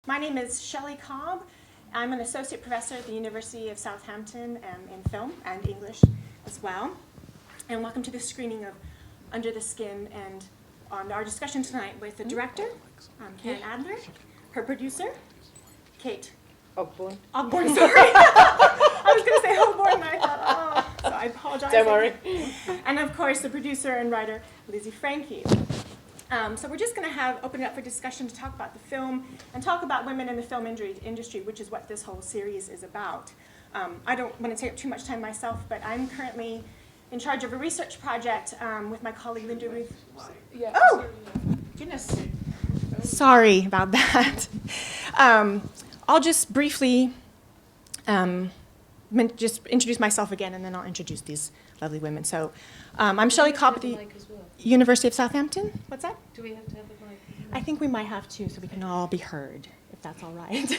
My name is Shelley Cobb. I'm an associate professor at the University of Southampton in film and English as well. And welcome to this screening of Under the Skin and on our discussion tonight with the director, Carine Adler, her producer, Kate Ogborn. Ogborn, sorry. I was going to say Ogborn, and I thought, so I apologize. Don't worry. And of course, the producer and writer, Lizzie Francke. So we're just going to open it up for discussion to talk about the film and talk about women in the film industry, which is what this whole series is about. I don't want to take up too much time myself, but I'm currently in charge of a research project with my colleague Linda Ruth. Yeah. Oh, goodness. Sorry about that. I'll just briefly just introduce myself again, and then I'll introduce these lovely women. So I'm Shelley Cobb at the University of Southampton. What's that? Do we have to have a mic? I think we might have to, so we can all be heard, if that's all right.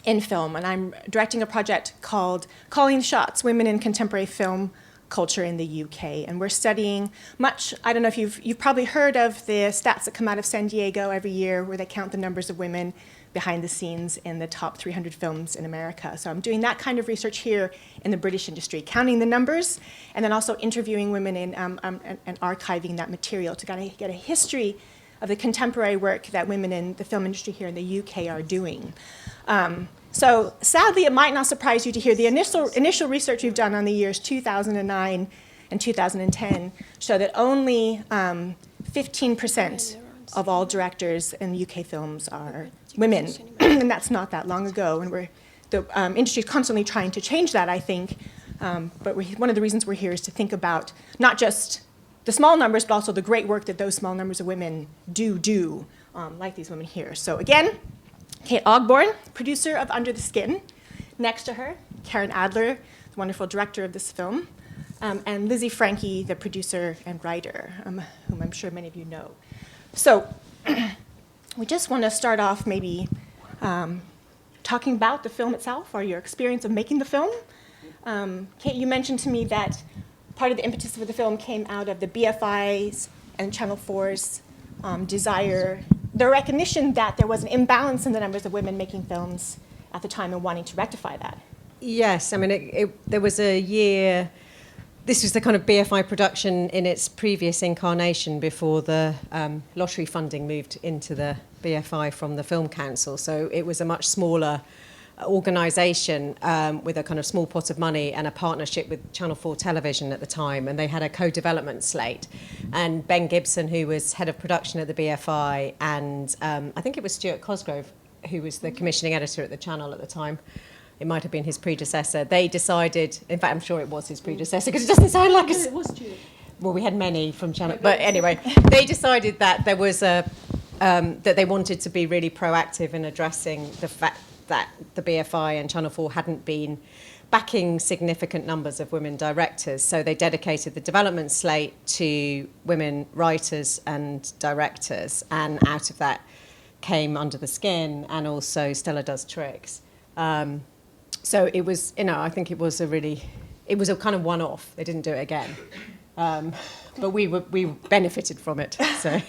In film, and I'm directing a project called Calling the Shots, Women in Contemporary Film Culture in the UK. And we're studying much, I don't know if you've probably heard of the stats that come out of San Diego every year where they count the numbers of women behind the scenes in the top 300 films in America. So I'm doing that kind of research here in the British industry, counting the numbers, and then also interviewing women and archiving that material to kind of get a history of the contemporary work that women in the film industry here in the UK are doing. So sadly, it might not surprise you to hear the initial research we've done on the years 2009 and 2010 show that only 15% of all directors in UK films are women, and that's not that long ago. And the industry is constantly trying to change that, I think. But one of the reasons we're here is to think about not just the small numbers, but also the great work that those small numbers of women do, like these women here. So again, Kate Ogborn, producer of Under the Skin. Next to her, Carine Adler, the wonderful director of this film, and Lizzie Francke, the producer and writer, whom I'm sure many of you know. So we just want to start off maybe talking about the film itself or your experience of making the film. Kate, you mentioned to me that part of the impetus for the film came out of the BFI's and Channel 4's desire, the recognition that there was an imbalance in the numbers of women making films at the time and wanting to rectify that. Yes, I mean, there was a year, this was the kind of BFI production in its previous incarnation before the lottery funding moved into the BFI from the Film Council. So it was a much smaller organisation with a kind of small pot of money and a partnership with Channel 4 Television at the time, and they had a co-development slate. And Ben Gibson, who was head of production at the BFI, and I think it was Stuart Cosgrove, who was the commissioning editor at the channel at the time. It might have been his predecessor. They decided, in fact, I'm sure it was his predecessor, because it doesn't sound like it was Stuart. Well, we had many from Channel, but anyway, they decided that there was that they wanted to be really proactive in addressing the fact that the BFI and Channel 4 hadn't been backing significant numbers of women directors. So they dedicated the development slate to women writers and directors. And out of that came Under the Skin and also Stella Does Tricks. So it was, I think it was a kind of one-off. They didn't do it again. But we benefited from it, so...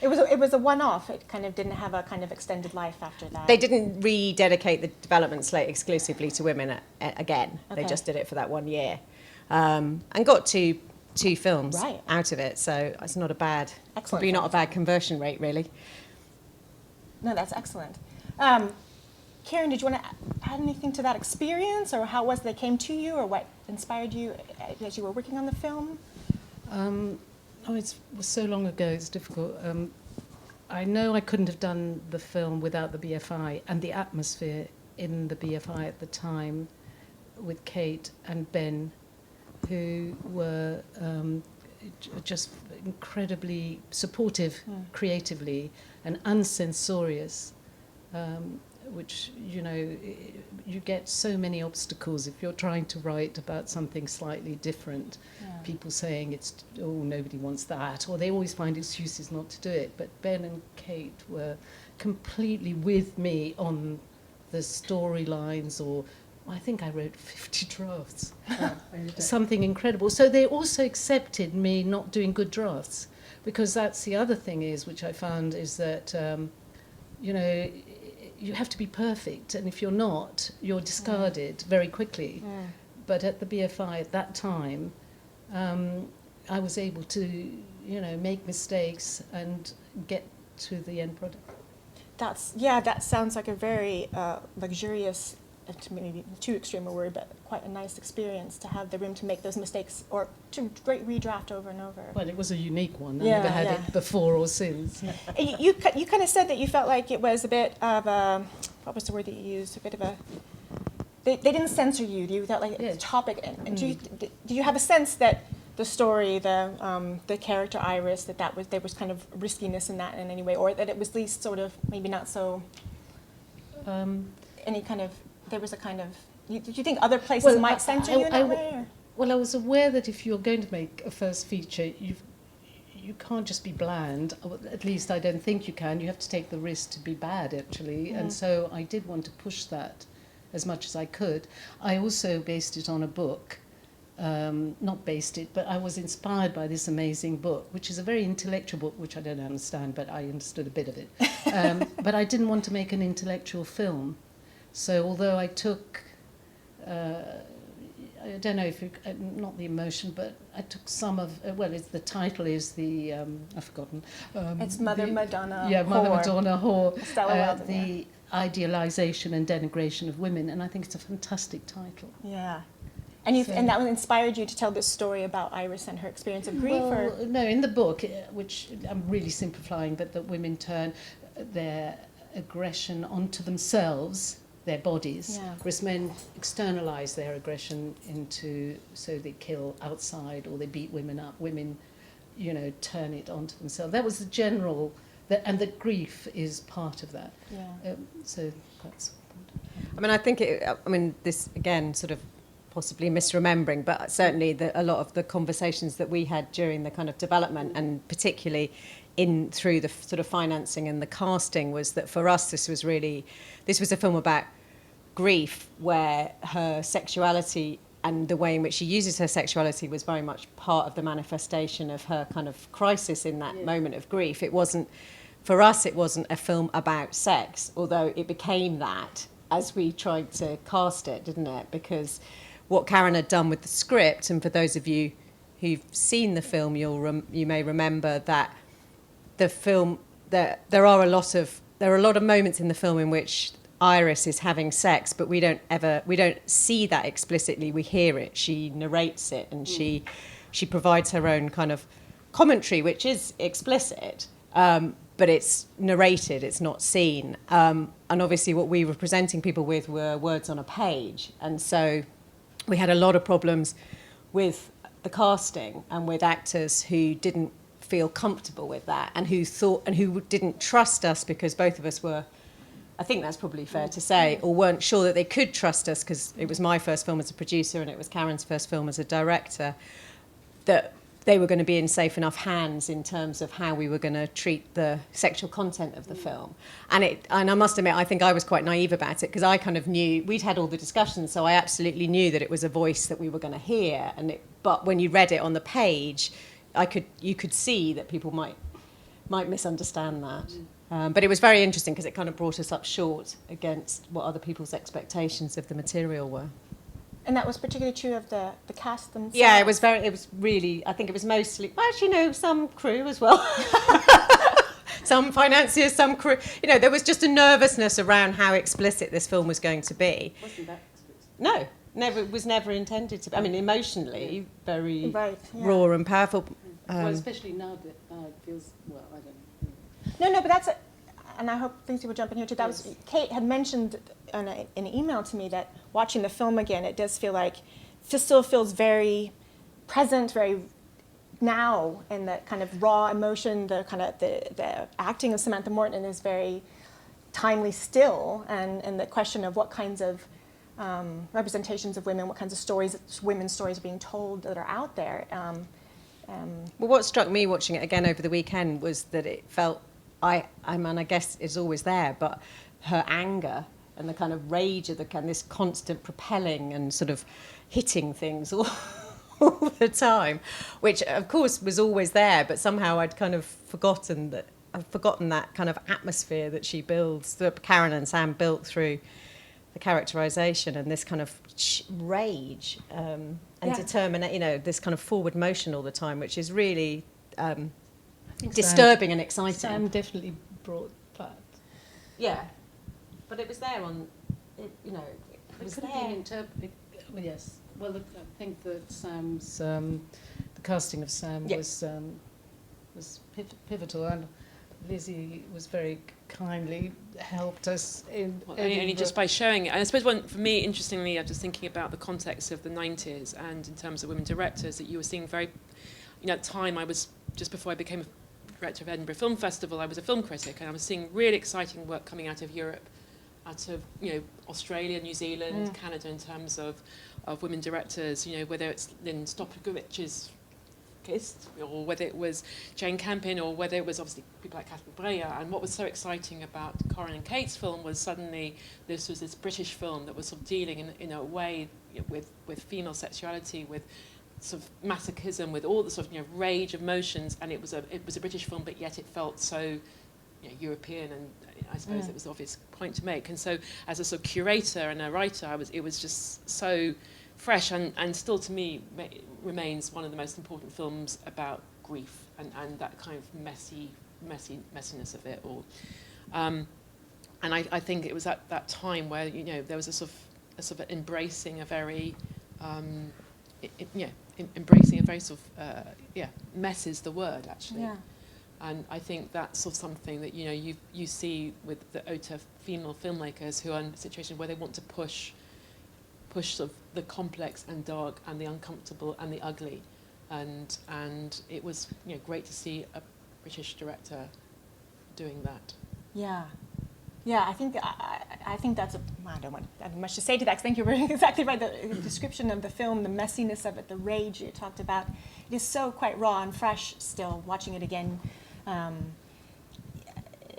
It was a one-off. It kind of didn't have a kind of extended life after that. They didn't rededicate the development slate exclusively to women again. Okay. They just did it for that 1 year, and got two films out of it. So it's not a bad, probably not a bad conversion rate, really. No, that's excellent. Carine, did you want to add anything to that experience, or how it was they came to you, or what inspired you as you were working on the film? It was so long ago, it's difficult. I know I couldn't have done the film without the BFI and the atmosphere in the BFI at the time with Kate and Ben, who were just incredibly supportive creatively and uncensorious, which, you get so many obstacles if you're trying to write about something slightly different. Yeah. People saying nobody wants that, or they always find excuses not to do it. But Ben and Kate were completely with me on the storylines, or I think I wrote 50 drafts, something incredible. So they also accepted me not doing good drafts, because that's the other thing is, which I found, is that, you know, you have to be perfect, and if you're not, you're discarded very quickly. But at the BFI at that time, I was able to, you know, make mistakes and get to the end product. That sounds like a very luxurious, maybe too extreme a word, but quite a nice experience to have the room to make those mistakes or to redraft over and over. Well, it was a unique one. I Yeah, never had yeah. it before or since. You kind of said that you felt like it was a bit of a, what was the word that you used? A bit of a, they didn't censor you. You felt like it's a topic. And do you have a sense that the story, the character Iris, there was kind of riskiness in that in any way, or that it was at least sort of maybe not so, any kind of, there was a kind of, did you think other places might censor you in that way? Or? Well, I was aware that if you're going to make a first feature, you can't just be bland. At least I don't think you can. You have to take the risk to be bad, actually. And so I did want to push that as much as I could. I also based it on a book. Not based it, but I was inspired by this amazing book, which is a very intellectual book, which I don't understand, but I understood a bit of it. But I didn't want to make an intellectual film. So although I took, I don't know if not the emotion, but I took some of, the title is the, I've forgotten. It's Mother Madonna. Yeah, Mother Whore. Madonna Whore. Stella Weldon, the idealization and denigration of women, and I think it's a fantastic title. Yeah. And that inspired you to tell this story about Iris and her experience of grief? Well, no, in the book, which I'm really simplifying, but that women turn their aggression onto themselves, their bodies, whereas men externalize their aggression so they kill outside or they beat women up. Women, you know, turn it onto themselves. That was the general, and the grief is part of that. Yeah. So that's. I mean, I think this again, sort of possibly misremembering, but certainly a lot of the conversations that we had during the kind of development, and particularly through the sort of financing and the casting, was that for us this was a film about grief, where her sexuality and the way in which she uses her sexuality was very much part of the manifestation of her kind of crisis in that moment of grief. For us it wasn't a film about sex, although it became that as we tried to cast it, didn't it? Because what Carine had done with the script, and for those of you who've seen the film, you may remember that the film, there are a lot of moments in the film in which Iris is having sex, but we don't see that explicitly. We hear it. She narrates it, and she provides her own kind of commentary, which is explicit, but it's narrated. It's not seen. And obviously, what we were presenting people with were words on a page, and so we had a lot of problems with the casting and with actors who didn't feel comfortable with that, and who didn't trust us, because both of us were, I think that's probably fair to say, or weren't sure that they could trust us, because it was my first film as a producer and it was Carine's first film as a director, that they were going to be in safe enough hands in terms of how we were going to treat the sexual content of the film. And I must admit, I think I was quite naive about it, because I kind of knew, we'd had all the discussions, so I absolutely knew that it was a voice that we were going to hear. But when you read it on the page, you could see that people might misunderstand that. But it was very interesting, because it kind of brought us up short against what other people's expectations of the material were. And that was particularly true of the cast themselves? Yeah, it was really, I think it was mostly, well, actually, some crew as well. Some financiers, some crew. You know, there was just a nervousness around how explicit this film was going to be. Wasn't that explicit? No, it was never intended to be. I mean, emotionally, very raw and powerful. Well, especially now that it feels, well, I don't know. No, but that's and I hope Lizzie will jump in here too. Kate had mentioned in an email to me that watching the film again, it does feel like it still feels very present, very now, and that kind of raw emotion, the acting of Samantha Morton is very timely still, and the question of what kinds of representations of women, what kinds of stories, women's stories are being told that are out there. Well, what struck me watching it again over the weekend was that it felt, I mean, I guess it's always there, but her anger and the kind of rage of this constant propelling and sort of hitting things all all the time, which of course was always there, but somehow I'd kind of forgotten that kind of atmosphere that she builds, that Karen and Sam built through the characterisation, and this kind of rage and determination, this kind of forward motion all the time, which is really disturbing and exciting. Sam definitely brought that. Yeah, but it was there on, it was could there. have been interpreted. Well, yes. Well, I think that Sam's the casting of Sam was pivotal, and Lizzie was very kindly helped us in. Well, only just by showing it. And I suppose for me, interestingly, I'm just thinking about the context of the 90s, and in terms of women directors, that you were seeing very, at the time I was, just before I became a director of Edinburgh Film Festival, I was a film critic, and I was seeing really exciting work coming out of Europe, out of Australia, New Zealand, Canada, in terms of women directors, whether it's Lynn Stopagovich's Kist, or whether it was Jane Campion, or whether it was obviously people like Catherine Breillat. And what was so exciting about Carine and Kate's film was suddenly this was this British film that was sort of dealing in a way with female sexuality, with sort of masochism, with all the sort of rage of emotions, and it was a British film, but yet it felt so European, and I suppose it was an obvious point to make. And so, as a sort of curator and a writer, it was just so fresh, and still to me remains one of the most important films about grief and that kind of messiness of it all. And I think it was at that time where there was a sort of embracing a very embracing a very sort of mess is the word, actually. Yeah. And I think that's sort of something that you see with the OTA female filmmakers who are in a situation where they want to push sort of the complex and dark and the uncomfortable and the ugly, and it was great to see a British director doing that. Yeah. Yeah, I think that's I don't have much to say to that, 'cause I think you're exactly right. The description of the film, the messiness of it, the rage you talked about, it is so quite raw and fresh still, watching it again.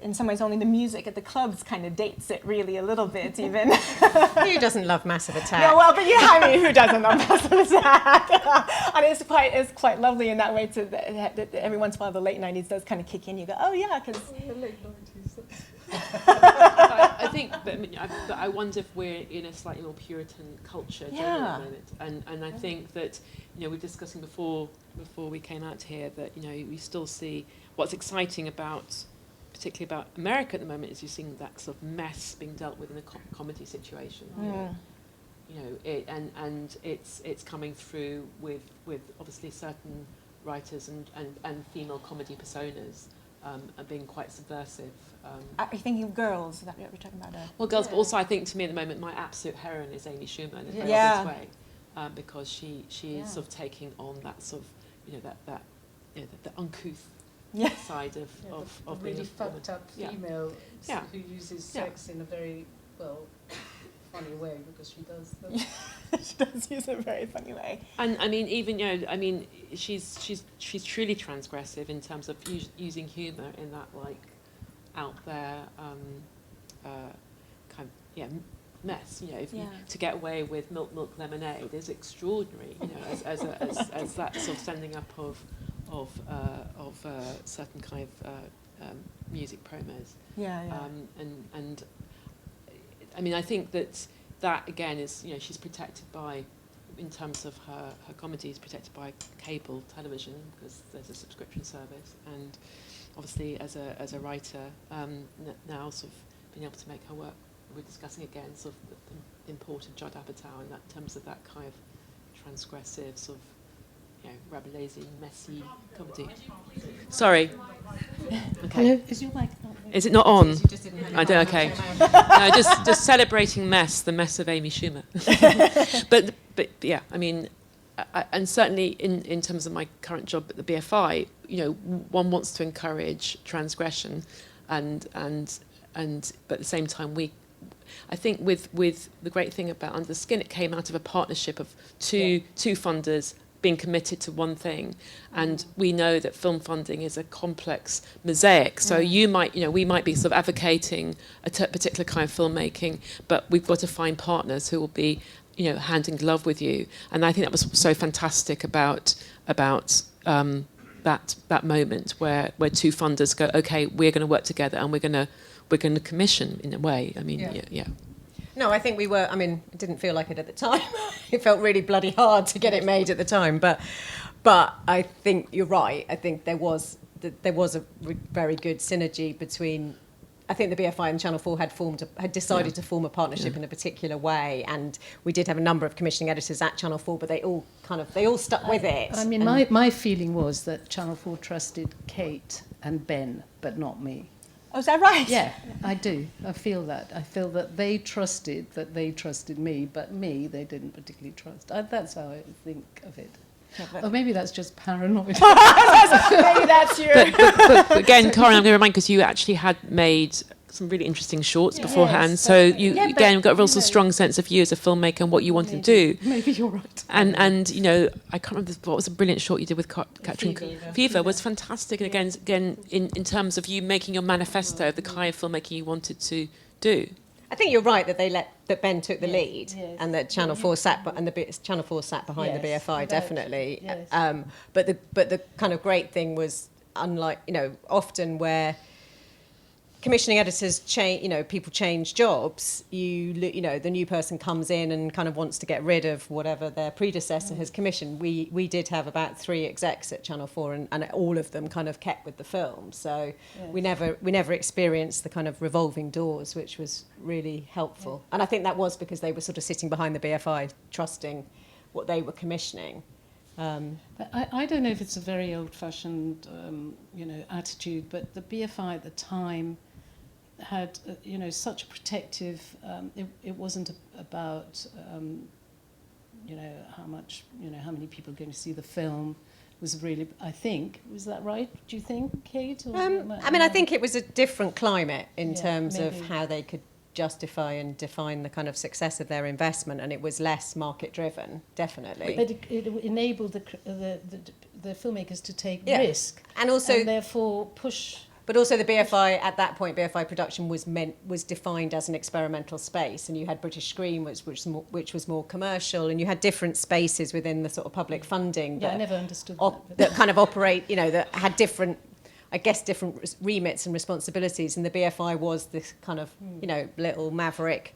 In some ways, only the music at the clubs kind of dates it really a little bit, even. Who doesn't love Massive Attack? No, well, but who doesn't love Massive Attack? And it's quite lovely in that way. That every once in a while, the late 90s does kind of kick in. You go, oh yeah, because The late 90s. I think, but I wonder if we're in a slightly more Puritan culture generally at the moment. And I think that we were discussing before we came out here that we still see what's exciting particularly about America at the moment is you're seeing that sort of mess being dealt with in a comedy situation. And it's coming through with obviously certain writers and female comedy personas are being quite subversive. Are you thinking of Girls? Is that what we're talking about? Well, girls, but also I think to me at the moment my absolute heroine is Amy Schumer in a very obvious way, because she is sort of taking on that sort of the uncouth side of really being fucked up female who uses sex in a very funny way, because she does. She does use it in a very funny way. And I mean, even she's truly transgressive in terms of using humour in that out there kind of mess. To get away with milk lemonade is extraordinary. As that sort of sending up of certain kind of music promos. And I mean, I think that again is she's protected by, in terms of her comedy, is protected by cable television because there's a subscription service, and obviously as a writer now sort of being able to make her work. We're discussing again sort of the import of Judd Apatow in terms of that kind of transgressive sort of rabelaising, messy comedy. Sorry. Okay. Is your mic not? Is it not on? I don't. Okay. No, just celebrating the mess of Amy Schumer. but yeah, I mean, and certainly in terms of my current job at the BFI, one wants to encourage transgression, and but at the same time I think with the great thing about Under the Skin, it came out of a partnership of two funders being committed to one thing, and we know that film funding is a complex mosaic. So we might be sort of advocating a particular kind of filmmaking, but we've got to find partners who will be hand in glove with you. And I think that was so fantastic about that moment where two funders go, okay, we're going to work together and we're going to commission in a way. I mean, yeah. No, I think we were. I mean, it didn't feel like it at the time. It felt really bloody hard to get it made at the time. But I think you're right. I think there was a very good synergy between. I think the BFI and Channel 4 had decided to form a partnership in a particular way, and we did have a number of commissioning editors at Channel 4, but they all stuck with it. I mean, my feeling was that Channel 4 trusted Kate and Ben, but not me. Oh, is that right? Yeah, I do. I feel that. I feel that they trusted me, but me they didn't particularly trust. That's how I think of it. Or maybe that's just paranoid. Maybe that's your... But again, Carine, I'm going to remind, because you actually had made some really interesting shorts beforehand, so you again got a real sort of strong sense of you as a filmmaker and what you wanted to do. Maybe you're right. And I can't remember what was a brilliant short you did with Catherine. Fever was fantastic, and again in terms of you making your manifesto of the kind of filmmaking you wanted to do. I think you're right that Ben took the lead, and that Channel 4 sat behind the BFI, definitely. Yes. But the kind of great thing was, unlike often where commissioning editors change, people change jobs. The new person comes in and kind of wants to get rid of whatever their predecessor has commissioned. We did have about 3 execs at Channel 4, and all of them kind of kept with the film. So we never experienced the kind of revolving doors, which was really helpful. And I think that was because they were sort of sitting behind the BFI, trusting what they were commissioning. But I don't know if it's a very old-fashioned, attitude, but the BFI at the time had, such a protective. It wasn't about, how many people are going to see the film. Was really, I think, was that right? Do you think, Kate? Or I think it was a different climate in terms of how they could justify and define the kind of success of their investment, and it was less market-driven, definitely. But it enabled the filmmakers to take risk, and therefore push. But also the BFI, at that point, BFI production was defined as an experimental space, and you had British Screen, which was more commercial, and you had different spaces within the sort of public funding. I never understood that kind of operate, that had different remits and responsibilities, and the BFI was this kind of, little maverick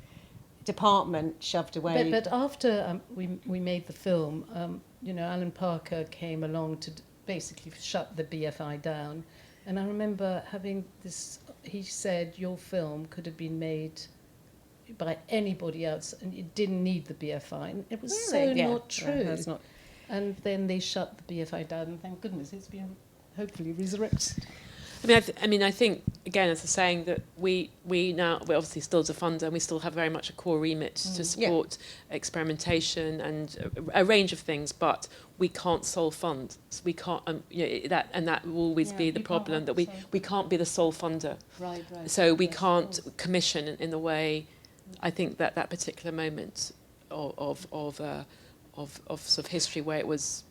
department shoved away. But after we made the film, Alan Parker came along to basically shut the BFI down. And I remember having this, he said, your film could have been made by anybody else and it didn't need the BFI. And it was not true. That's not. And then they shut the BFI down, and thank goodness it's been hopefully resurrected. I think, again, as a saying that we're obviously still as a funder, and we still have very much a core remit to support experimentation and a range of things, but we can't sole fund. So we can't, that will always be the problem, that we can't be the sole funder. Right. So we can't commission in the way, I think that particular moment of sort of history where it was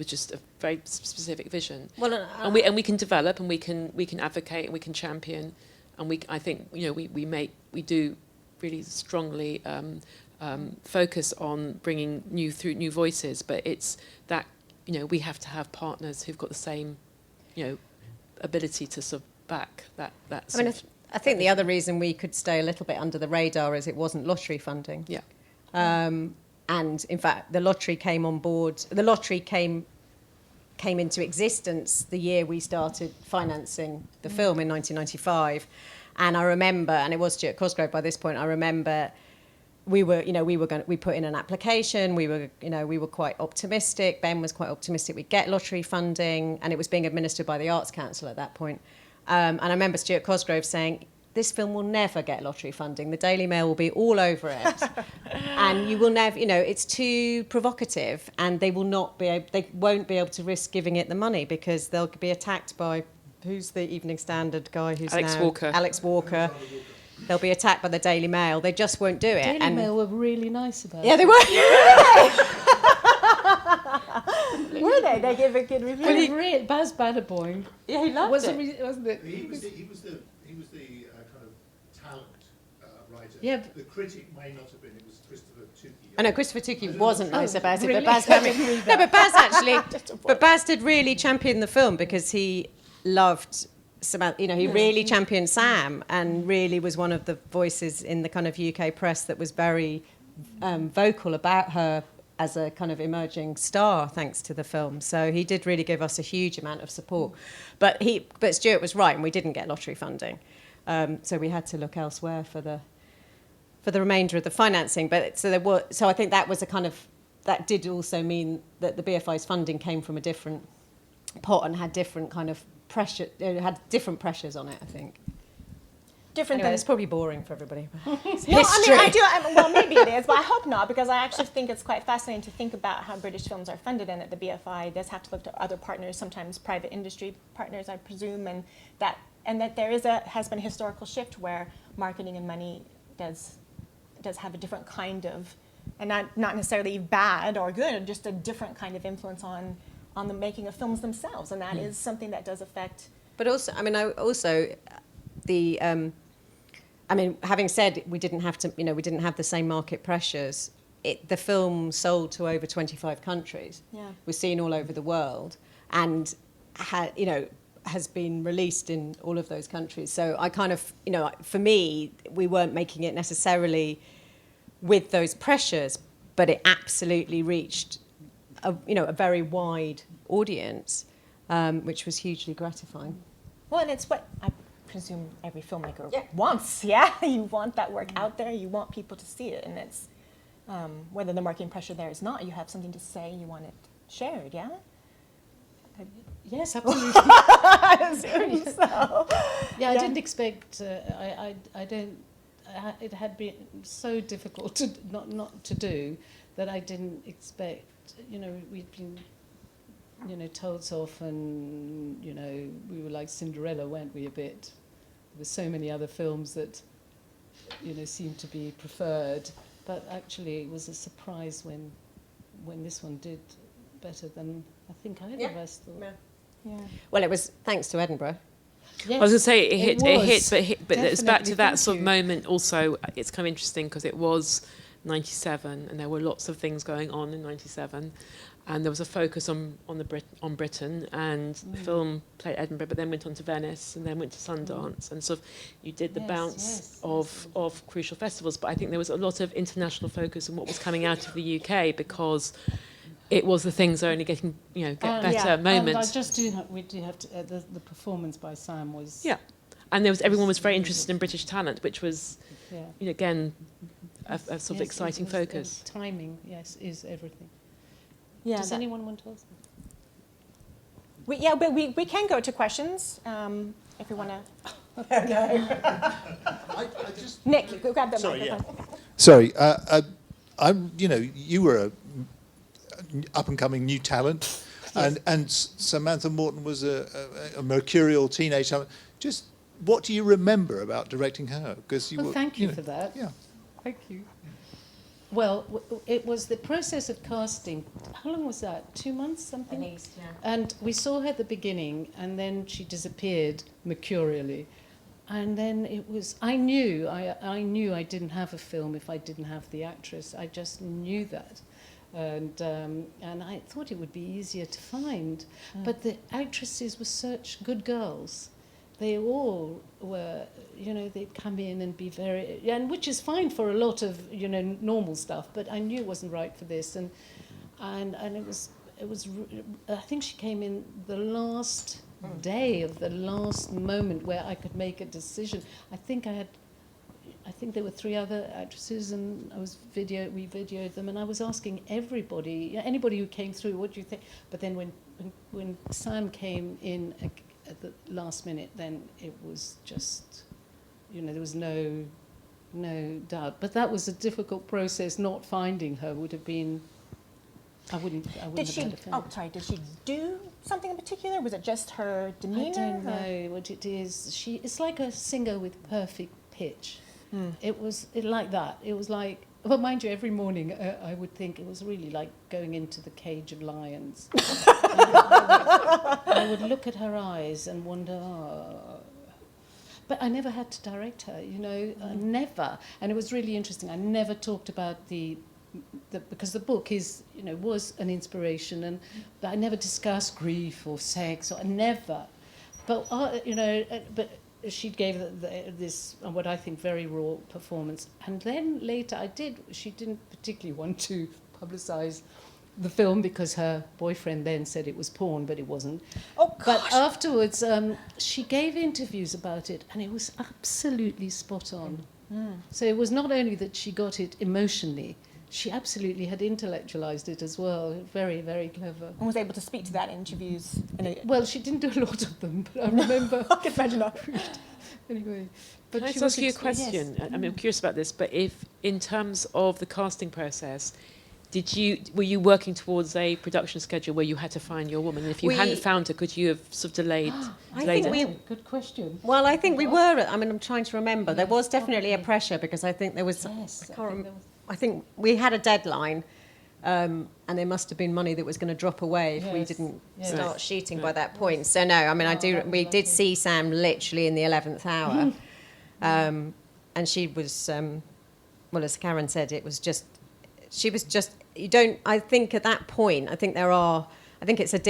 just a very specific vision. Well, and we can develop, and we can advocate, and we can champion, and I think we do really strongly focus on bringing new voices, but it's that we have to have partners who've got the same ability to sort of back that. I think the other reason we could stay a little bit under the radar is it wasn't lottery funding. Yeah. And in fact, the lottery came on board. The lottery came into existence the year we started financing the film in 1995. And I remember, and it was Stuart Cosgrove by this point. I remember we put in an application. We were quite optimistic. Ben was quite optimistic we'd get lottery funding, and it was being administered by the Arts Council at that point. And I remember Stuart Cosgrove saying, this film will never get lottery funding. The Daily Mail will be all over it. And you will never, it's too provocative, and they won't be able to risk giving it the money because they'll be attacked by, who's the Evening Standard guy who's Alex Walker. They'll be attacked by the Daily Mail. They just won't do it. Daily Mail were really nice about it. Yeah, they were. Were they? They gave a good review. Baz Badaboing. Yeah, he loved it. Wasn't it? He was the kind of talent writer writer. Yeah, The critic may not have been. It was Christopher Tukey. I know Christopher Tukey wasn't nice about it, really? but Baz, but Baz did really champion the film because he loved Samantha. You know, he really championed Sam and really was one of the voices in the kind of UK press that was very vocal about her as a kind of emerging star, thanks to the film. So he did really give us a huge amount of support. But Stuart was right, and we didn't get lottery funding, so we had to look elsewhere for the remainder of the financing. But so I think that was that did also mean that the BFI's funding came from a different pot and had different kind of pressure. It had different pressures on it, I think. Different Anyway, than it's probably boring for everybody. No, well, maybe it is, but I hope not, because I actually think it's quite fascinating to think about how British films are funded, and that the BFI does have to look to other partners, sometimes private industry partners, I presume, and that there has been a historical shift where marketing and money does have a different kind of, and not necessarily bad or good, just a different kind of influence on the making of films themselves, and that is something that does affect. But also, having said we didn't have the same market pressures. The film sold to over 25 countries. Yeah. Was seen all over the world, and has been released in all of those countries. So I kind of, for me, we weren't making it necessarily with those pressures, but it absolutely reached a very wide audience, which was hugely gratifying. Well, and it's what I presume every filmmaker wants, yeah? You want that work out there, you want people to see it, and it's, whether the marketing pressure there is not, you have something to say, you want it shared, yeah? Yes, absolutely. I didn't expect, it had been so difficult to not to do that I didn't expect, we'd been told so often, we were like Cinderella, weren't we, a bit? There were so many other films that, seemed to be preferred, but actually it was a surprise when this one did better than I think either of us thought. Yeah. Well, it was thanks to Edinburgh. I Yes, was going to say it hit, but it's back to Definitely, that thank sort of you. moment. Also, it's kind of interesting because it was 97, and there were lots of things going on in 97, and there was a focus on Britain, and the film played Edinburgh, but then went on to Venice, and then went to Sundance, and sort of you did the bounce of crucial festivals. But I think there was a lot of international focus on what was coming out of the UK because it was the things only getting get better moment. And I just we do have to. The performance by Sam was and everyone was very interested in British talent, which was again a sort of exciting focus. Timing, yes, is everything. Yeah. Does anyone want to ask? But we can go to questions if you want to. I just Nick, you grab that Sorry, microphone. Sorry, you were a up and coming new talent, and Samantha Morton was a mercurial teenage talent. Just what do you remember about directing her? Because Thank you for that. Yeah. Thank you. Well, it was the process of casting. How long was that? 2 months, something? At least, yeah. And we saw her at the beginning, and then she disappeared mercurially. And then it was, I knew I didn't have a film if I didn't have the actress. I just knew that. And I thought it would be easier to find. But the actresses were such good girls. They all were, they'd come in and be very, and which is fine for a lot of, normal stuff. But I knew it wasn't right for this, and it was. I think she came in the last day of the last moment where I could make a decision. I think there were 3 other actresses, and we videoed them, and I was asking everybody, anybody who came through, what do you think? But then when Sam came in at the last minute, then it was just, there was no doubt. But that was a difficult process. Not finding her would have been. I wouldn't have had a film. Oh, sorry. Did she do something in particular? Was it just her demeanor? I don't know what it is. It's like a singer with perfect pitch. It was like that. It was like, well, mind you, every morning I would think it was really like going into the cage of lions. I would look at her eyes and wonder, But I never had to direct her, never. And it was really interesting. I never talked about because the book was an inspiration, and I never discussed grief or sex, or never. But but she gave this what I think very raw performance. And then later she didn't particularly want to publicise the film because her boyfriend then said it was porn, but it wasn't. Oh, gosh. But afterwards, she gave interviews about it, and it was absolutely spot on. So it was not only that she got it emotionally, she absolutely had intellectualized it as well. Very, very clever. And was able to speak to that in interviews. Well, she didn't do a lot of them, but I remember. I can imagine that. Anyway. But Can I she just ask was you a question? Yes. I'm curious about this, but if, in terms of the casting process, were you working towards a production schedule where you had to find your woman? And if you hadn't found her, could you have sort of delayed it? Good question. Well, I think we were. I mean, I'm trying to remember. There was definitely a pressure because I think there was. Yes, I think we had a deadline, and there must have been money that was going to drop away if we didn't start shooting by that point. So no, I mean, we did see Sam literally in the 11th hour, and she was, well, as Karen said, she was just. You don't. I think at that point, I think it's a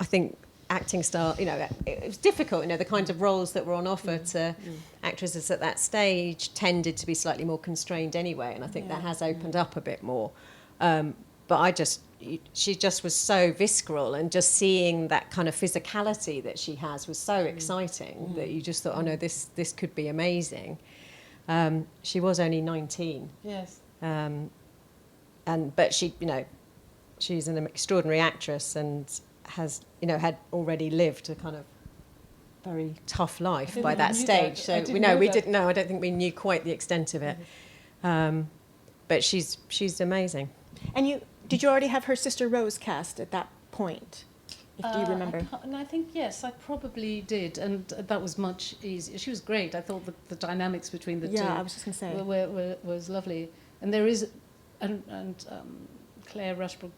I think acting style, it was difficult, the kinds of roles that were on offer to actresses at that stage tended to be slightly more constrained anyway, and I think that has opened up a bit more. But she just was so visceral, and just seeing that kind of physicality that she has was so exciting that you just thought, oh no, this could be amazing. She was only 19. Yes. But she's an extraordinary actress and has, had already lived a kind of very tough life by that stage. So we didn't know. I don't think we knew quite the extent of it. But she's amazing. And did you already have her sister Rose cast at that point? Do you remember? I think yes, I probably did, and that was much easier. She was great. I thought the dynamics between the two. Yeah, I was just going to say was lovely. And there is, and Claire Rushbrook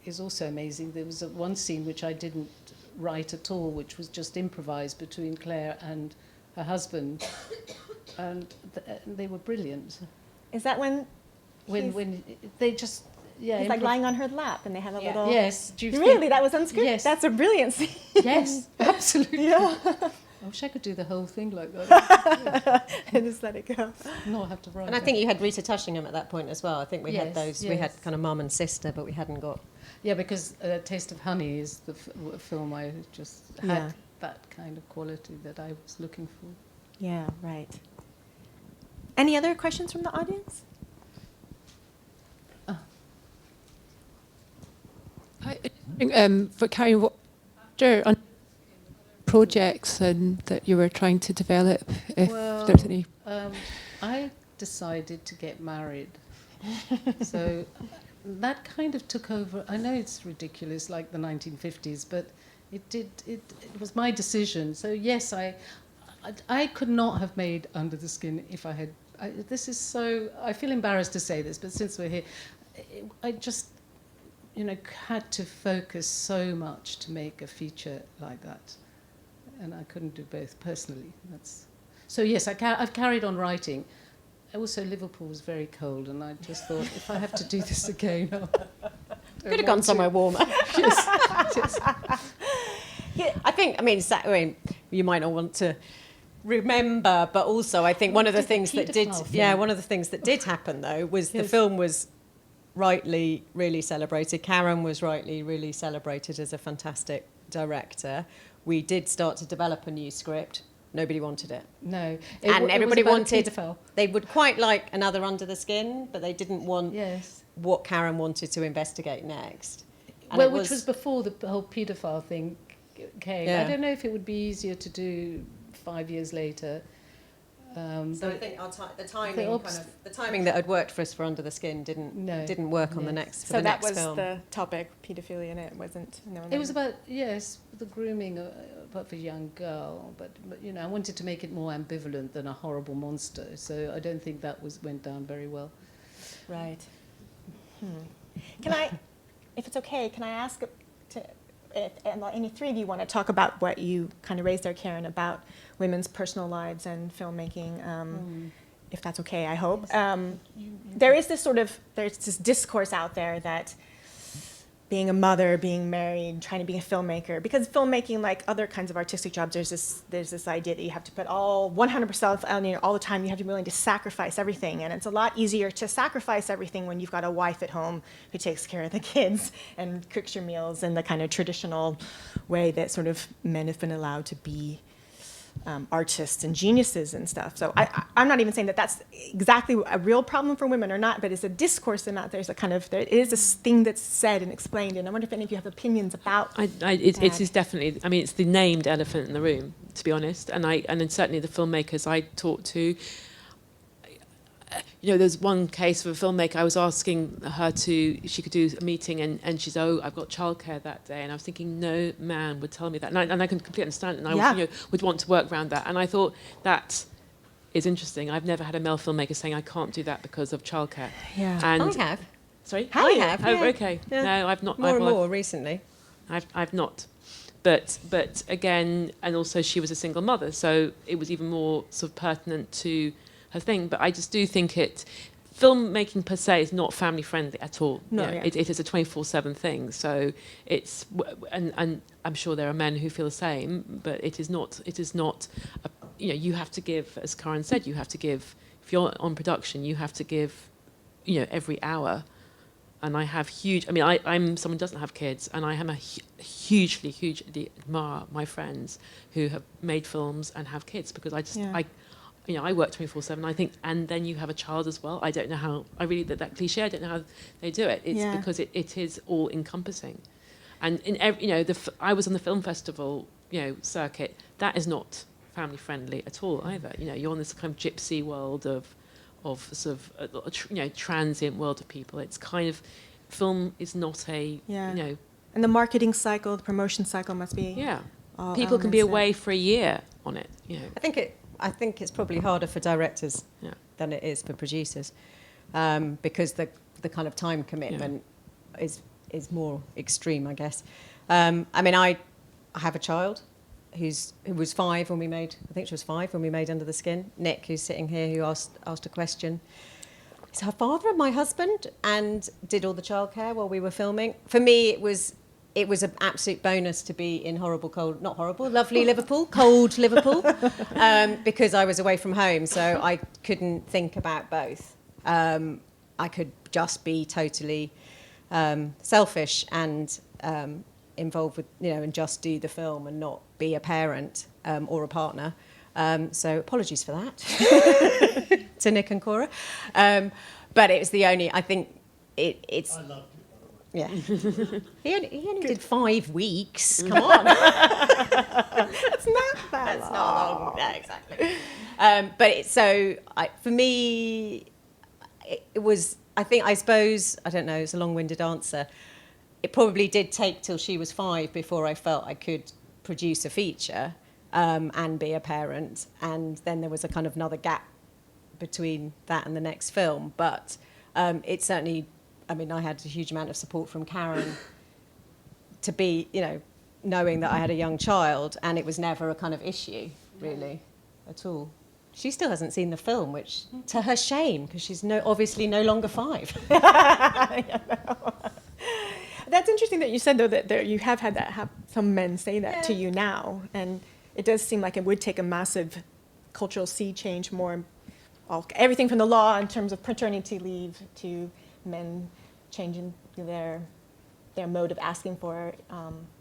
is also amazing. There was one scene which I didn't write at all, which was just improvised between Claire and her husband, and they were brilliant. Is that when they just he's like lying on her lap and they have a little... Yes. Really? That was unscripted? Yes. That's a brilliant scene. Yes, absolutely. Yeah. I wish I could do the whole thing like that. And just let it go. Not have to write. And I think you had Rita Tushingham at that point as well. I think we had those. Yes. We had kind of mum and sister, but we hadn't got... Yeah, because Taste of Honey is the film I just had that kind of quality that I was looking for. Yeah, right. Any other questions from the audience? For Carine, what after projects and that you were trying to develop, if there's any? I decided to get married, so that kind of took over. I know it's ridiculous, like the 1950s, but it was my decision. So yes, I could not have made Under the Skin if I had. This is so. I feel embarrassed to say this, but since we're here, I just. Had to focus so much to make a feature like that, and I couldn't do both personally. So yes, I've carried on writing. Also, Liverpool was very cold, and I just thought if I have to do this again, could have gone somewhere warmer. Yes. Yeah, I mean, you might not want to remember, but also I think one of the things that did happen though was the film was rightly really celebrated. Karen was rightly really celebrated as a fantastic director. We did start to develop a new script. Nobody wanted it. No. Everybody wanted... pedophile. They would quite like another Under the Skin, but they didn't want what Karen wanted to investigate next. And which was before the whole paedophile thing came. Yeah. I don't know if it would be easier to do 5 years later. So I think the timing that had worked for us for Under the Skin didn't work on the next film. So that was the topic, paedophilia, and it wasn't. It was about the grooming of a young girl, but I wanted to make it more ambivalent than a horrible monster. So I don't think that went down very well. Right. Can I, if it's okay, can I ask if any three of you want to talk about what you kind of raised there, Karen, about women's personal lives and filmmaking, if that's okay, I hope. There's this discourse out there that being a mother, being married, trying to be a filmmaker, because filmmaking, like other kinds of artistic jobs, there's this idea that you have to put all 100% on you all the time. You have to be willing to sacrifice everything, and it's a lot easier to sacrifice everything when you've got a wife at home who takes care of the kids and cooks your meals in the kind of traditional way that sort of men have been allowed to be artists and geniuses and stuff. So I'm not even saying that that's exactly a real problem for women or not, but it's a discourse and there's a kind of, there is a thing that's said and explained, and I wonder if any of you have opinions about it is definitely, I mean, it's the named elephant in the room, to be honest, and then certainly the filmmakers I talk to, there's one case of a filmmaker, I was asking her she could do a meeting, and she's, I've got childcare that day. And I was thinking, no man would tell me that. And I can completely understand it. And I would want to work around that. And I thought, that is interesting. I've never had a male filmmaker saying, I can't do that because of childcare. Yeah. And I have. Sorry? I have. Oh, yeah. okay. Yeah. No, I've not. More and more recently. I've not. But again, and also she was a single mother. So it was even more sort of pertinent to her thing, but I just do think filmmaking per se is not family friendly at all. No, It is a 24/7 thing. So it's, and I'm sure there are men who feel the same, but it is not. You have to give, as Karen said, you have to give. If you're on production, you have to give, every hour. And I have huge. I mean, I'm someone who doesn't have kids, and I am hugely admire my friends who have made films and have kids, because I work 24/7. I think, and then you have a child as well. I don't know how. I really that cliche. I don't know how they do it. It's because it is all encompassing, and in every, I was on the film festival, circuit. That is not family friendly at all either. You're on this kind of gypsy world of sort of transient world of people. It's kind of, film is not a and the marketing cycle, the promotion cycle must be people can be away for a year on it. I think it's probably harder for directors than it is for producers, because the kind of time commitment is more extreme, I guess. I mean, I have a child who was 5 when we made. I think she was 5 when we made Under the Skin. Nick, who's sitting here, who asked a question. Is her father and my husband, and did all the childcare while we were filming. For me, it was an absolute bonus to be in lovely Liverpool, cold Liverpool, because I was away from home, so I couldn't think about both. I could just be totally selfish and involved with, and just do the film and not be a parent or a partner. So apologies for that to Nick and Cora. But it was the only, I think it's... I loved it, by the way. Yeah. he only did 5 weeks. Come on. That's not that That's long. not long. Yeah, exactly. For me, it was, I suppose, I don't know, it's a long-winded answer. It probably did take till she was 5 before I felt I could produce a feature and be a parent. And then there was a kind of another gap between that and the next film. But it certainly, I mean, I had a huge amount of support from Karen to be, knowing that I had a young child, and it was never a kind of issue, really, at all. She still hasn't seen the film, which, to her shame, because she's obviously no longer 5. That's interesting that you said, though, that you have had that, have some men say that to you now, and it does seem like it would take a massive cultural sea change, everything from the law in terms of paternity leave to men changing their mode of asking for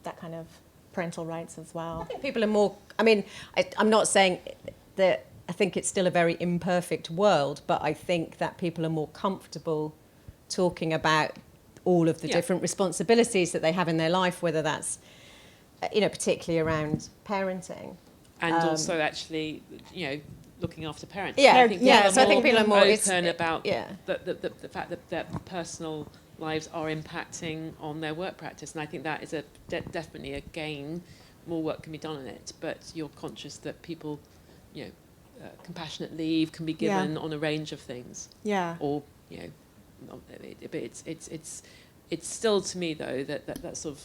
that kind of parental rights as well. I think people are more, I mean, I'm not saying that, I think it's still a very imperfect world, but I think that people are more comfortable talking about all of the different responsibilities that they have in their life, whether that's, particularly around parenting. And also actually, looking after parents. Yeah, I think so I think people are more open about the fact that their personal lives are impacting on their work practice. And I think that is definitely a gain. More work can be done on it, but you're conscious that people, compassionate leave can be given on a range of things. Yeah. Or, but it's still, to me, though, that sort of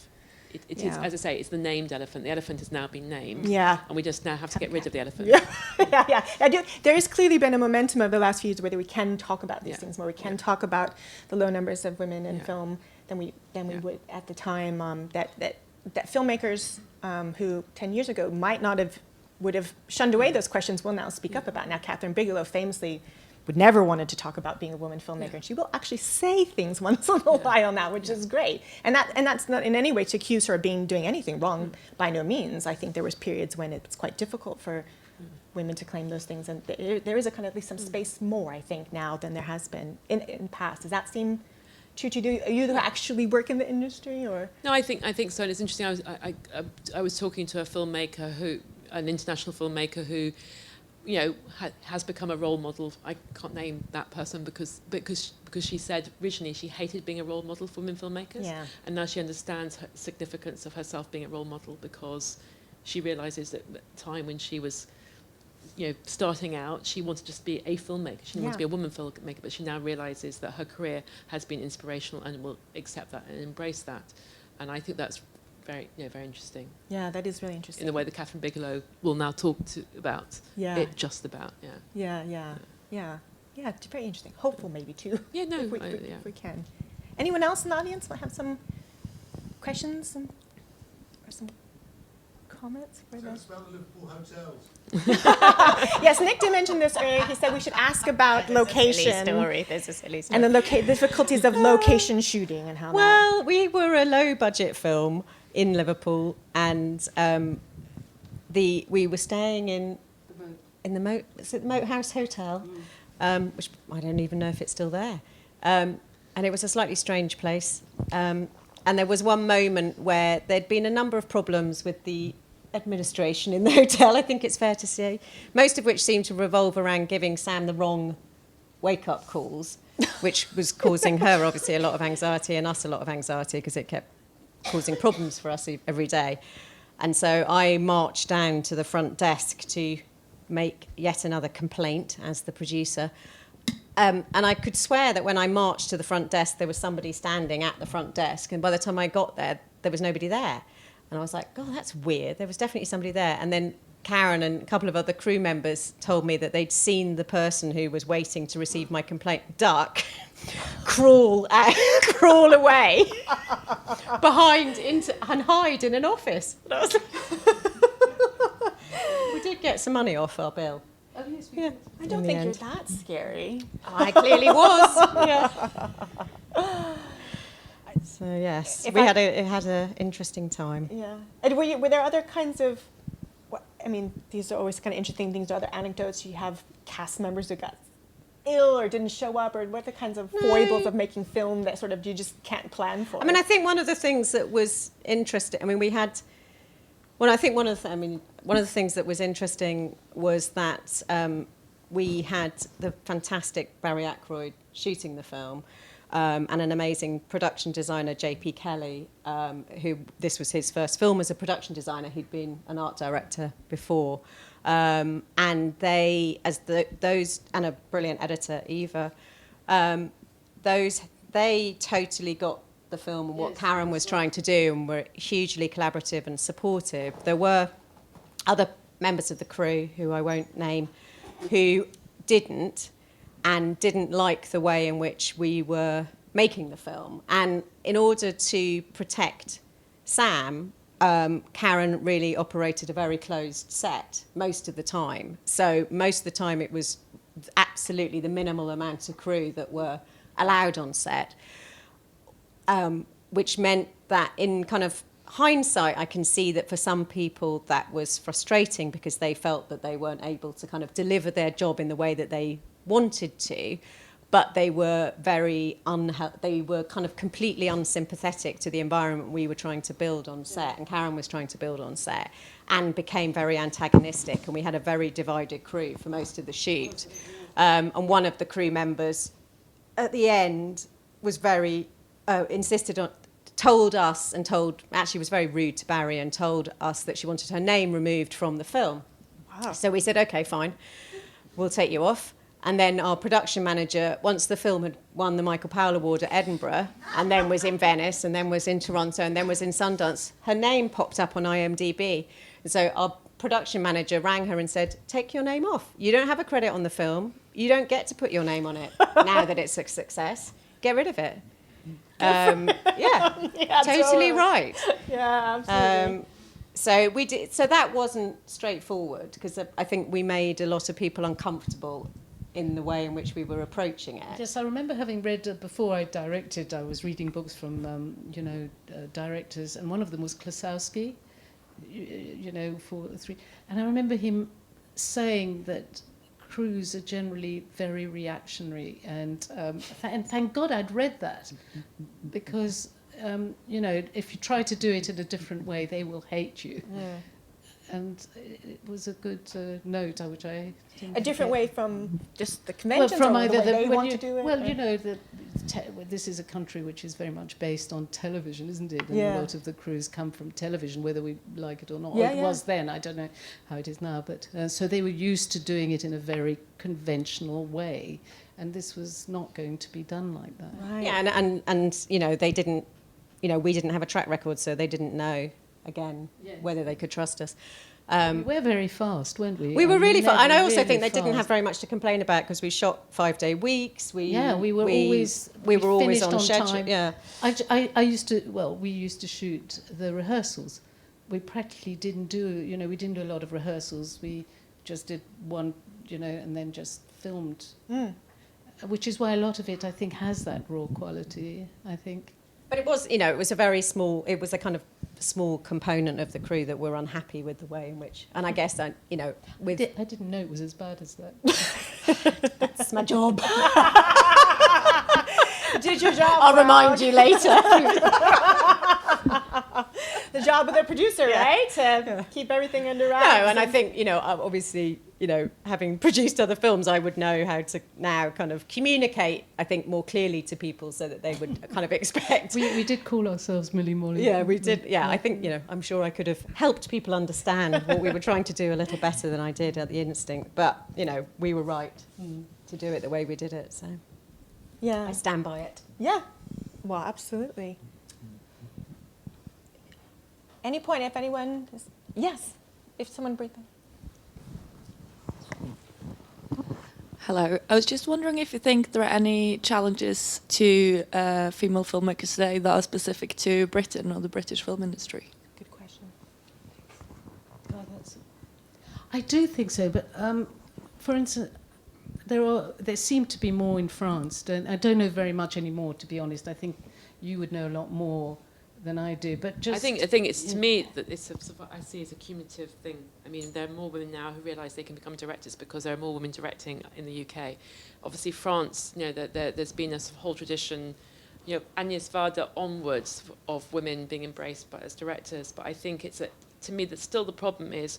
it is, Yeah. as I say, it's the named elephant. The elephant has now been named. Yeah. And we just now have to get rid of the elephant. Yeah. There has clearly been a momentum of the last few years where we can talk about these Yeah. things, where we can talk about the low numbers of women in Yeah. film than we Yeah. would at the time. That filmmakers who 10 years ago would have shunned away those questions will now speak up about. Now, Catherine Bigelow famously would never wanted to talk about being a woman filmmaker, and she will actually say things once in a while now, which is great. And that's not in any way to accuse her of doing anything wrong, by no means. I think there was periods when it's quite difficult for women to claim those things, and there is a kind of at least some space more, I think, now than there has been in the past. Does that seem true to you? Are you who actually work in the industry, or? No, I think so. And it's interesting. I was talking to an international filmmaker who, has become a role model. I can't name that person because she said originally she hated being a role model for women filmmakers, Yeah. and now she understands the significance of herself being a role model because she realizes that at the time when she was, starting out, she wanted just to be a filmmaker. She didn't want to be a woman filmmaker, but she now realizes that her career has been inspirational and will accept that and embrace that. And I think that's very interesting. Yeah, that is really interesting. In the way that Catherine Bigelow will now talk about Yeah. it, just about, Yeah. It's very interesting. Hopeful, maybe too. Yeah, no, if we can. Anyone else in the audience might have some questions or some comments for Tell this? us about the Liverpool hotels. Yes, Nick did mention this earlier. He said we should ask about location. There's a silly story. And the difficulties of location shooting and how Well, we were a low-budget film in Liverpool, and we were staying in the Moat House Hotel, which I don't even know if it's still there. And it was a slightly strange place. And there was one moment where there'd been a number of problems with the administration in the hotel, I think it's fair to say, most of which seemed to revolve around giving Sam the wrong wake-up calls, which was causing her, obviously, a lot of anxiety and us a lot of anxiety because it kept causing problems for us every day. And so I marched down to the front desk to make yet another complaint as the producer. And I could swear that when I marched to the front desk, there was somebody standing at the front desk. And by the time I got there, there was nobody there. And I was like, God, that's weird. There was definitely somebody there. And then Karen and a couple of other crew members told me that they'd seen the person who was waiting to receive my complaint duck, crawl away and hide in an office. And I was like, we did get some money off our bill. Oh, yes, I don't think you're that scary. I clearly was. Yeah. So yes, If it had an interesting time. Yeah. And were there other kinds of, these are always kind of interesting things, or other anecdotes? You have cast members who got ill or didn't show up, or what are the kinds of foibles of making film that sort of you just can't plan for? I think one of the things that was interesting, one of the things that was interesting was that we had the fantastic Barry Ackroyd shooting the film, and an amazing production designer, J.P. Kelly, who this was his first film as a production designer. He'd been an art director before. And they, and a brilliant editor, Eva, they totally got the film and what Karen was trying to do, and were hugely collaborative and supportive. There were other members of the crew, who I won't name, who didn't like the way in which we were making the film. And in order to protect Sam, Karen really operated a very closed set most of the time. So most of the time it was absolutely the minimal amount of crew that were allowed on set, which meant that in kind of hindsight, I can see that for some people that was frustrating because they felt that they weren't able to kind of deliver their job in the way that they wanted to, but they were they were kind of completely unsympathetic to the environment we were trying to build on set, and Karen was trying to build on set, and became very antagonistic, and we had a very divided crew for most of the shoot. And one of the crew members at the end was very actually was very rude to Barry and told us that she wanted her name removed from the film. Wow. So we said, okay, fine, we'll take you off. And then our production manager, once the film had won the Michael Powell Award at Edinburgh, and then was in Venice, and then was in Toronto, and then was in Sundance, her name popped up on IMDb. And so our production manager rang her and said, take your name off. You don't have a credit on the film. You don't get to put your name on it now that it's a success. Get rid of it. Yeah, totally right. Yeah, absolutely. So we did. So that wasn't straightforward because I think we made a lot of people uncomfortable in the way in which we were approaching it. Yes, I remember having read, before I directed, I was reading books from, directors, and one of them was Klosowski, for 3. And I remember him saying that crews are generally very reactionary, and thank God I'd read that, because, if you try to do it in a different way, they will hate you. Yeah. And it was a good note, which I didn't A different forget. way from just the conventions, Well, from or either the way they when want you, to do it. well, or- this is a country which is very much based on television, isn't it? And Yeah. a lot of the crews come from television, whether we like it or not. Yeah, Or it yeah. was then. I don't know how it is now, but so they were used to doing it in a very conventional way, and this was not going to be done like that. Right. Yeah, and they didn't, we didn't have a track record, so they didn't know again whether they could trust us. We were very fast, weren't we? We were really fast, and I also really think they didn't have fast. very much to complain about because we shot 5-day weeks. We were always we were always finished on schedule. time. Yeah, I used to. Well, we used to shoot the rehearsals. We practically didn't do. We didn't do a lot of rehearsals. We just did one, and then just filmed. Which is why a lot of it, I think, has that raw quality. I think. but it was, it was a very small. It was a kind of small component of the crew that were unhappy with the way in which, and I guess, with I didn't know it was as bad as that. that's my job. Did your job. I'll well. remind you later. The job of the producer, right? To keep everything under wraps. No, and I think, obviously, having produced other films, I would know how to now kind of communicate, I think, more clearly to people so that they would kind of expect. We did call ourselves Millie Molly. Yeah, we did. Yeah, I think, I'm sure I could have helped people understand what we were trying to do a little better than I did at the instinct. But, we were right to do it the way we did it. So Yeah. I stand by it. Yeah. Well, absolutely. Any point, if anyone is, yes, if someone breathed in. Hello. I was just wondering if you think there are any challenges to female filmmakers today that are specific to Britain or the British film industry. Good question. I do think so, but for instance, there seem to be more in France. I don't know very much anymore, to be honest. I think you would know a lot more than I do. But just I think it's, to me, that it's I see as a cumulative thing. I mean, there are more women now who realise they can become directors because there are more women directing in the UK. Obviously, France, there's been a whole tradition, Agnès Varda onwards of women being embraced as directors. But I think to me, that still the problem is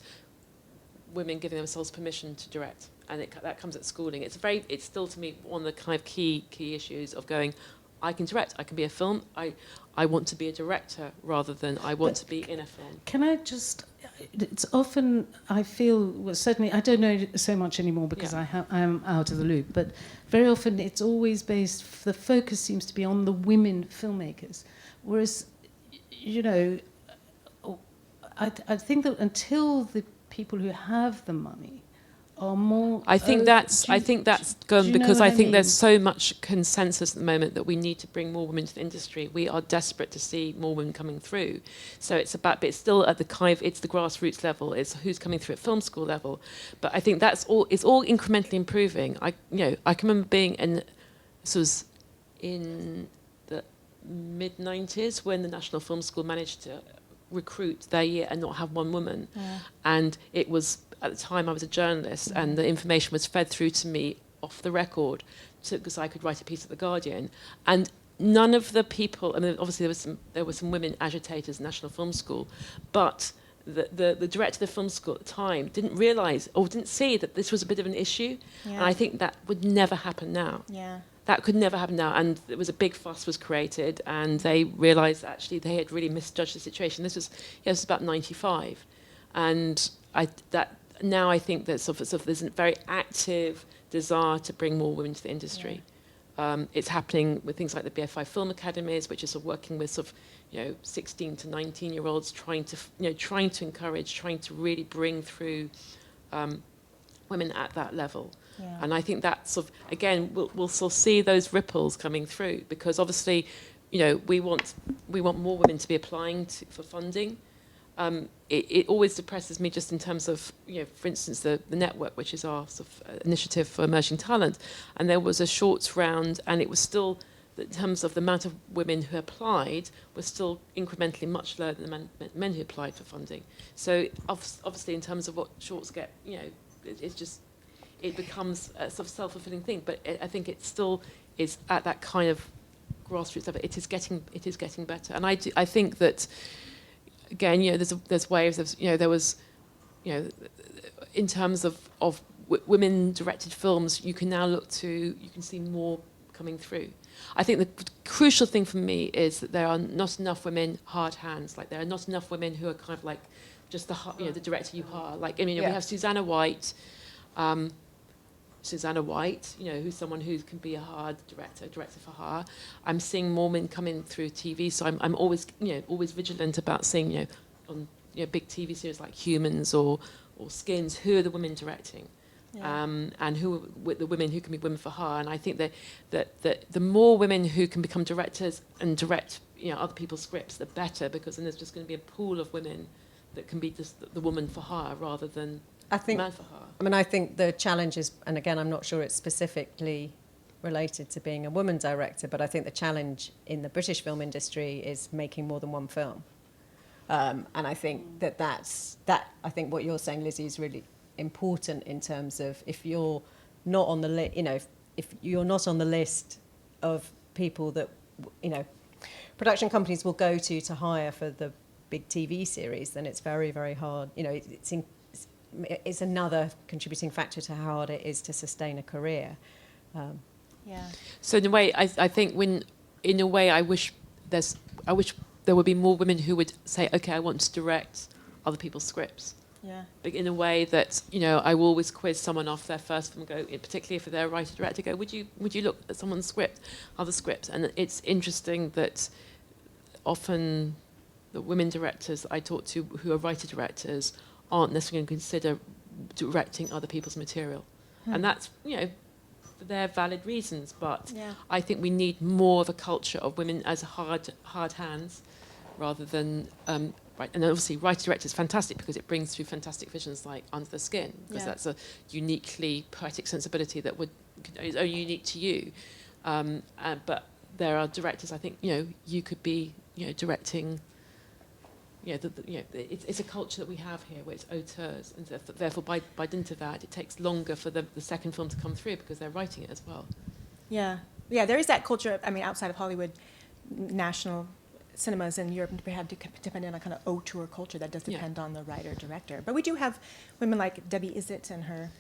women giving themselves permission to direct, and that comes at schooling. It's still to me one of the kind of key issues of going, I can direct, I can be a film, I want to be a director rather than I want to be in a film. Can I just? It's often I feel, well, certainly I don't know so much anymore because I am out of the loop. But very often it's always based. The focus seems to be on the women filmmakers, whereas, I think that until the people who have the money are more. I think that's gone because I think there's so. so much consensus at the moment that we need to bring more women to the industry. We are desperate to see more women coming through. So but it's still at it's the grassroots level. It's who's coming through at film school level. But I think it's all incrementally improving. I can remember being in the mid-90s when the National Film School managed to recruit their year and not have one woman. Yeah. And it was, at the time I was a journalist, and the information was fed through to me off the record because I could write a piece at The Guardian. And none of the people, I mean, obviously there were some women agitators at National Film School, but the director of the film school at the time didn't realise or didn't see that this was a bit of an issue. Yeah. And I think that would never happen now. Yeah. That could never happen now. And there was a big fuss was created, and they realised actually they had really misjudged the situation. This was about 95. And now I think that there's a very active desire to bring more women to the industry. It's happening with things like the BFI Film Academies, which is sort of working with sort of 16 to 19-year-olds, trying to encourage, trying to really bring through women at that level. Yeah. And I think that sort of, again, we'll sort of see those ripples coming through, because obviously, we want more women to be applying for funding. It always depresses me just in terms of, for instance, the network, which is our sort of initiative for emerging talent, and there was a shorts round, and it was still, in terms of the amount of women who applied, was still incrementally much lower than the men who applied for funding. So obviously, in terms of what shorts get, it becomes a sort of self-fulfilling thing. But I think it still is at that kind of grassroots level. It is getting better, and I think that. Again, there's waves. There was, in terms of women-directed films, you can see more coming through. I think the crucial thing for me is that there are not enough women hard hands. Like, there are not enough women who are kind of like just the director you hire. Like, we have Susanna White. Who's someone who can be a hard director for hire. I'm seeing more men coming through TV, so I'm always vigilant about seeing on big TV series like Humans or Skins, who are the women directing, and who are the women who can be women for hire. And I think that the more women who can become directors and direct other people's scripts, the better, because then there's just going to be a pool of women that can be just the woman for hire rather than the man for hire. I think the challenge is, and again, I'm not sure it's specifically related to being a woman director, but I think the challenge in the British film industry is making more than one film. And I think I think what you're saying, Lizzie, is really important in terms of if you're not on the list, if you're not on the list of people that, production companies will go to hire for the big TV series, then it's very, very hard. It's another contributing factor to how hard it is to sustain a career. So in a way, I think I wish there would be more women who would say, okay, I want to direct other people's scripts. Yeah. But in a way that I will always quiz someone off their first film, particularly if they're a writer director, would you look at someone's script, other scripts? And it's interesting that often the women directors I talk to who are writer directors aren't necessarily going to consider directing other people's material. And that's, for their valid reasons, but I think we need more of a culture of women as hard hands rather than, and obviously writer director is fantastic because it brings through fantastic visions like Under the Skin, because that's a uniquely poetic sensibility that is only unique to you. But there are directors, I think, you could be, directing. It's a culture that we have here where it's auteurs, and therefore by dint of that, it takes longer for the second film to come through because they're writing it as well. Yeah, there is that culture. Outside of Hollywood, national cinemas in Europe have to depend on a kind of auteur culture that does depend on the writer director. But we do have women like Debbie Izzet and her.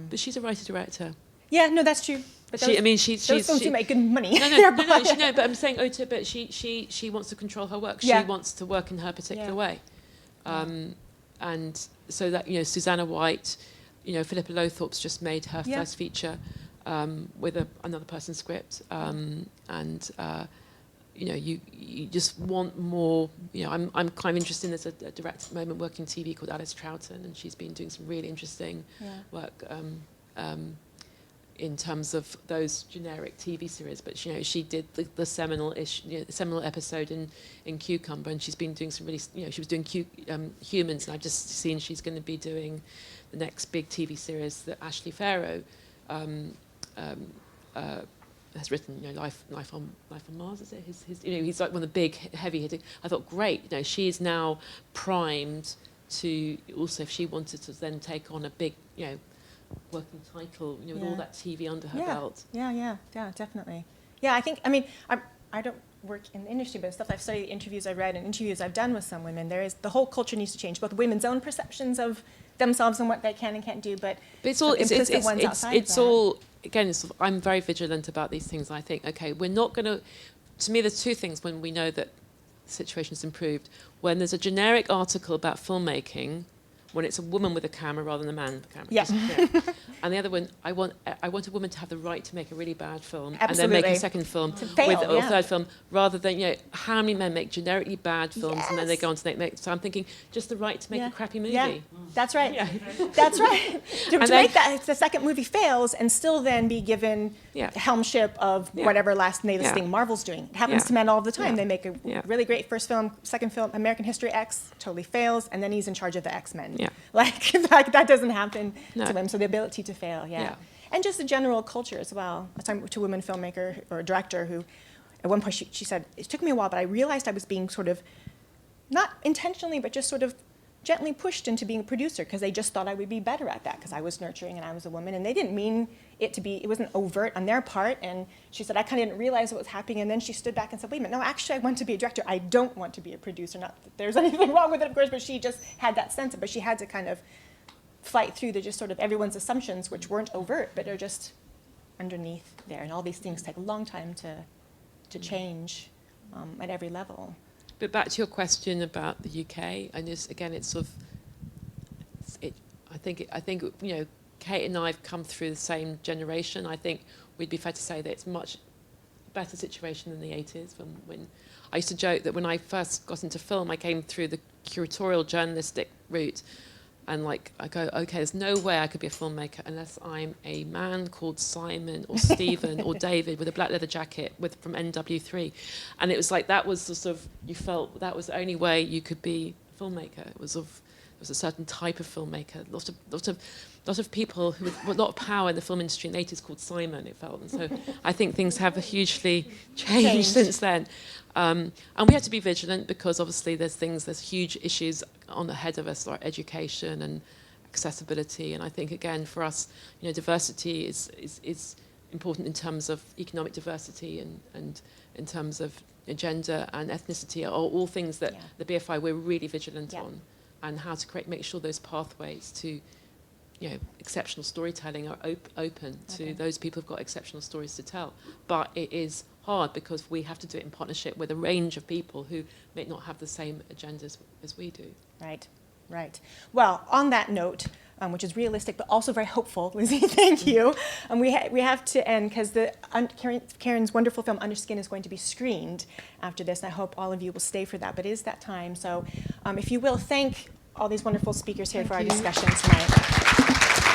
But she's a writer director. Yeah, no, that's true. But those films do make good money. No, but I'm saying auteur, but she wants to control her work. She wants to work in her particular way. And so that, Susanna White, Philippa Lothorpe's just made her first feature with another person's script. You just want more. I'm kind of interested in, there's a director at the moment working TV called Alice Troughton, and she's been doing some really interesting work in terms of those generic TV series. But she did the seminal episode in Cucumber, and she's been doing some really. She was doing Humans, and I've just seen she's going to be doing the next big TV series that Ashley Farrow has written. Life on Mars, is it? He's like one of the big heavy hitting. I thought, great. She's now primed to also, if she wanted to then take on a big working title, with all that TV under her belt. Yeah, definitely. Yeah, I think, I don't work in the industry, but stuff I've studied, interviews I've read, and interviews I've done with some women, the whole culture needs to change, both women's own perceptions of themselves and what they can and can't do, but it's all, implicit ones outside it's that. all, again, I'm very vigilant about these things. I think, okay, we're not going to me, there's two things when we know that the situation's improved. When there's a generic article about filmmaking, when it's a woman with a camera rather than a man with a camera. Yeah. Just, and the other one, I want a woman to have the right to make a really bad film Absolutely. and then make a second film fail, or yeah. third film, rather than, how many men make generically bad films and then they go on to make. So I'm thinking just the right to make a crappy movie. Yeah, that's right. Yeah. That's right. To then- make that, if the second movie fails and still then be given Yeah. the helmship of Yeah. whatever last latest Yeah. thing Marvel's doing. It happens Yeah. to men all the time. Yeah. They make a Yeah. really great first film, second film, American History X, totally fails, and then he's in charge of the X-Men. Yeah. Like that doesn't happen No. to him. So the ability to fail, Yeah. And just the general culture as well. I was talking to a woman filmmaker or a director who, at one point she said, it took me a while, but I realized I was being sort of, not intentionally, but just sort of gently pushed into being a producer because they just thought I would be better at that because I was nurturing and I was a woman, and they didn't mean it to be, it wasn't overt on their part. And she said, I kind of didn't realize what was happening. And then she stood back and said, wait a minute, no, actually I want to be a director. I don't want to be a producer. Not that there's anything wrong with it, of course, but she just had that sense, but she had to kind of fight through the just sort of everyone's assumptions, which weren't overt, but are just underneath there. And all these things take a long time to change at every level. But back to your question about the UK, and again, it's sort of, I think Kate and I have come through the same generation. I think we'd be fair to say that it's much better situation than the 80s. When I used to joke that when I first got into film, I came through the curatorial journalistic route, and I go, okay, there's no way I could be a filmmaker unless I'm a man called Simon or Stephen or David with a black leather jacket from NW3. And it was like that was the sort of, you felt that was the only way you could be a filmmaker. It was a certain type of filmmaker. Lots of people who with a lot of power in the film industry in the 80s called Simon, it felt. And so I think things have hugely changed since then. And we have to be vigilant because obviously there's huge issues on the head of us, like education and accessibility. And I think, again, for us, diversity is important in terms of economic diversity and in terms of gender and ethnicity are all things that the BFI, we're really vigilant on, and how to make sure those pathways to exceptional storytelling are open to those people who've got exceptional stories to tell. But it is hard because we have to do it in partnership with a range of people who may not have the same agendas as we do. Right. Well, on that note, which is realistic but also very hopeful, Lizzie, thank you. We have to end because Karen's wonderful film Under Skin is going to be screened after this, and I hope all of you will stay for that. But it is that time, so if you will, thank all these wonderful speakers here for our discussion tonight.